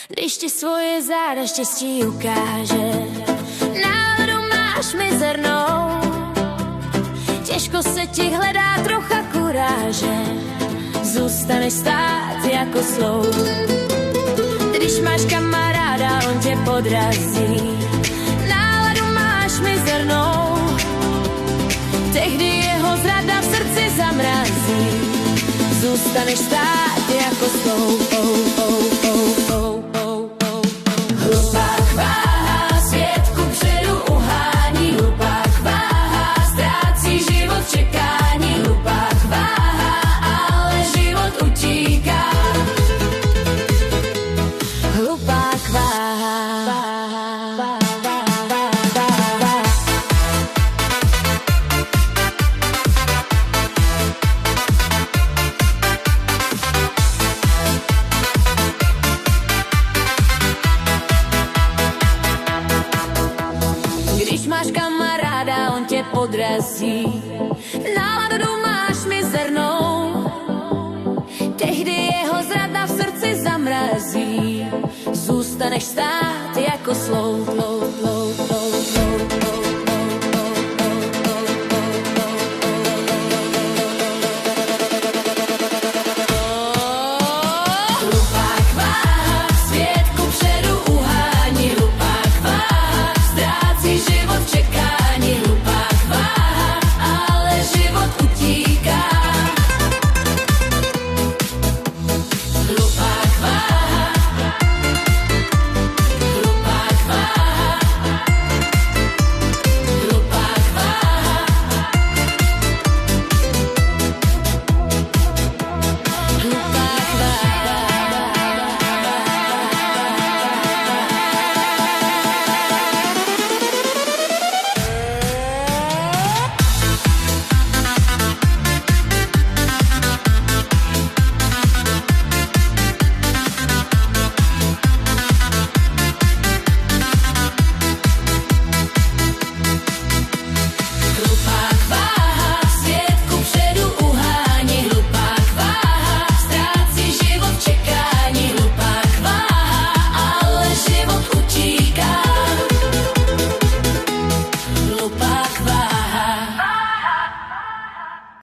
Když ti svoje záda štěstí ukáže, náladu máš mizernou, těžko se ti hledá trocha kuráže, zůstaneš stát jako sloup. Když máš kamaráda, on tě podrazí, náladu máš mizernou, tehdy jeho zrada v srdci zamrazí, zůstaneš stát jako sloup. Hlupák váhá, svět kupředu uhání, hlupák váhá, ztrácí život v čekání, hlupák váhá, ale život utíká. Hlupák váhá. Když máš kamaráda, on tě podrazí, náladu máš mizernou, tehdy jeho zrada v srdci zamrazí, zůstaneš stát jako sloup.